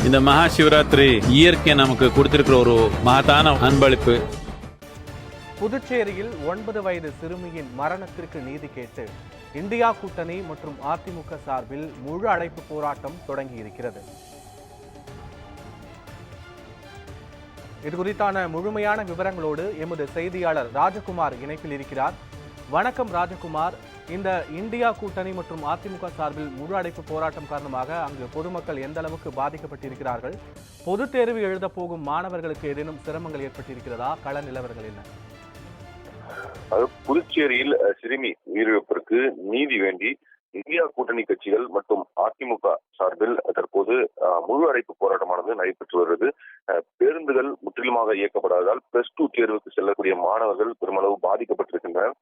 இந்த மகா சிவராத்திரி இயற்கை நமக்கு கொடுத்திருக்கிற ஒரு மகத்தான அன்பளிப்பு. புதுச்சேரியில் 9 வயது சிறுமியின் மரணத்திற்கு நீதி கேட்டு இந்தியா கூட்டணி மற்றும் அதிமுக சார்பில் முழு அடைப்பு போராட்டம் தொடங்கியிருக்கிறது. இது குறித்தான முழுமையான விவரங்களோடு எமது செய்தியாளர் ராஜகுமார் இணைப்பில் இருக்கிறார். வணக்கம் ராஜகுமார். இந்த இந்தியா கூட்டணி மற்றும் அதிமுக சார்பில் முழு அடைப்பு போராட்டம் காரணமாக அங்கு பொதுமக்கள் எந்த அளவுக்கு பாதிக்கப்பட்டிருக்கிறார்கள்? பொதுத் தேர்வு எழுத போகும் மாணவர்களுக்கு ஏதேனும் சிரமங்கள் ஏற்பட்டிருக்கிறதா? கள நிலவரங்கள் என்ன? புதுச்சேரியில் சிறுமி உயிரிழப்பிற்கு நீதி வேண்டி இந்தியா கூட்டணி கட்சிகள் மற்றும் அதிமுக சார்பில் தற்போது முழு அடைப்பு போராட்டமானது நடைபெற்று வருகிறது. பேருந்துகள் முற்றிலுமாக இயக்கப்படாததால் +2 தேர்வுக்கு செல்லக்கூடிய மாணவர்கள் பெருமளவு பாதிக்கப்பட்டிருக்கின்றனர்.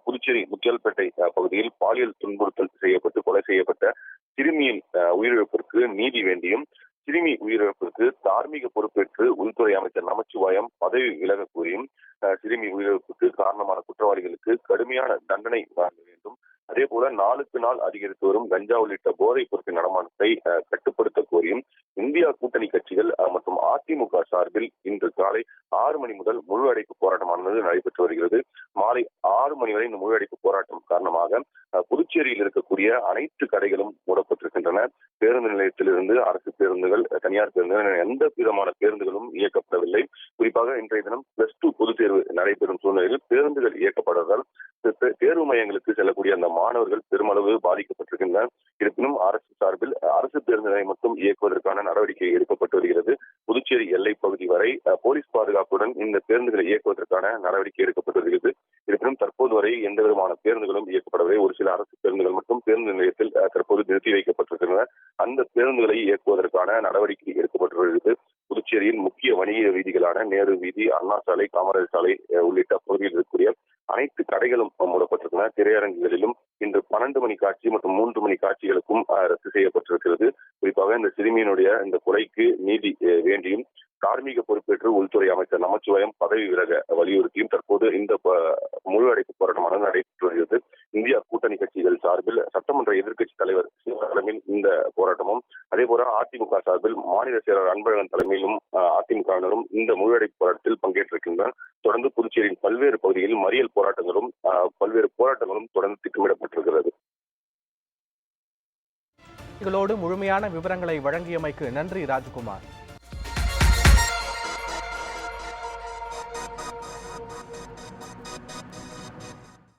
புதுச்சேரி முத்தியால்பேட்டை பகுதியில் பாலியல் துன்புறுத்தல் செய்யப்பட்டு கொலை செய்யப்பட்ட சிறுமியின் உயிரிழப்பிற்கு நீதி வேண்டியும் சிறுமி உயிரிழப்பிற்கு தார்மீக பொறுப்பேற்று உள்துறை அமைச்சர் நமச்சிவாயம் பதவி விலக கோரியும் சிறுமி உயிரிழப்புக்கு காரணமான குற்றவாளிகளுக்கு கடுமையான தண்டனை வழங்க வேண்டும். அதே போல நாளுக்கு நாள் அதிகரித்து வரும் கஞ்சா உள்ளிட்ட போதைப் பொருட்கள் நடமாட்டத்தை கட்டுப்படுத்த கோரியும் இந்தியா கூட்டணி கட்சிகள் மற்றும் அதிமுக சார்பில் இன்று காலை 6 மணி முதல் முழு அடைப்பு போராட்டமானது நடைபெற்று வருகிறது. மாலை 6 மணி வரை இந்த முழு அடைப்பு போராட்டம் காரணமாக புதுச்சேரியில் இருக்கக்கூடிய அனைத்து கடைகளும் மூடப்பட்டிருக்கின்றன. பேருந்து நிலையத்திலிருந்து அரசு பேருந்துகள், தனியார் பேருந்துகள், எந்த விதமான பேருந்துகளும் இயக்கப்படவில்லை. குறிப்பாக இன்றைய தினம் +2 பொதுத் தேர்வு நடைபெறும் சூழ்நிலையில் பேருந்துகள் இயக்கப்படுவதால் தேர்வு மையங்களுக்கு செல்லக்கூடிய அந்த மாணவர்கள் பெருமளவு பாதிக்கப்பட்டிருக்கின்றனர். இருப்பினும் அரசு சார்பில் அரசு பேருந்துகளை மட்டும் இயக்குவதற்கான நடவடிக்கை எடுக்கப்பட்டு வருகிறது. புதுச்சேரி எல்லைப் பகுதி வரை போலீஸ் பாதுகாப்புடன் இந்த பேருந்துகளை இயக்குவதற்கான நடவடிக்கை எடுக்கப்பட்டு வருகிறது. இருப்பினும் தற்போது வரை எந்த விதமான பேருந்துகளும் இயக்கப்படவில்லை. ஒரு சில அரசு பேருந்துகள் மட்டும் பேருந்து நிலையத்தில் தற்போது நிறுத்தி வைக்கப்பட்டிருக்கின்றன. அந்த பேருந்துகளை இயக்குவதற்கான நடவடிக்கை எடுக்கப்பட்டு வருகிறது. புதுச்சேரியின் முக்கிய வணிக வீதிகளான நேரு வீதி, அண்ணா சாலை, காமராஜர் சாலை உள்ளிட்ட பகுதியில் இருக்கக்கூடிய அனைத்து கடைகளும் மூடப்பட்டிருக்கின்றன. திரையரங்குகளிலும் இன்று 12 மணி காட்சி மற்றும் 3 மணி காட்சிகளுக்கும் ரத்து செய்யப்பட்டிருக்கிறது. குறிப்பாக இந்த சிறுமியினுடைய இந்த கொலைக்கு நீதி வேண்டியும் தார்மீக பொறுப்பேற்று உள்துறை அமைச்சர் நமச்சிவாயம் பதவி விலக வலியுறுத்தியும் தற்போது இந்த முழு அடைப்பு போராட்டமானது நடைபெற்று வருகிறது. இந்தியா கூட்டணி கட்சிகள் சார்பில் சட்டமன்ற எதிர்க்கட்சி தலைவர் தலைமையில் இந்த போராட்டமும், அதே போல அதிமுக சார்பில் மாநில செயலர் அன்பழகன் தலைமையிலும் அதிமுகவினரும் இந்த முழு அடைப்பு போராட்டத்தில் பங்கேற்றிருக்கின்றனர். தொடர்ந்து புதுச்சேரியின் பல்வேறு பகுதிகளில் மறியல் போராட்டங்களும் பல்வேறு போராட்டங்களும் தொடர்ந்து திட்டமிடப்பட்டிருக்கிறது. இதோடு முழுமையான விவரங்களை வழங்கியமைக்கு நன்றி ராஜ்குமார்.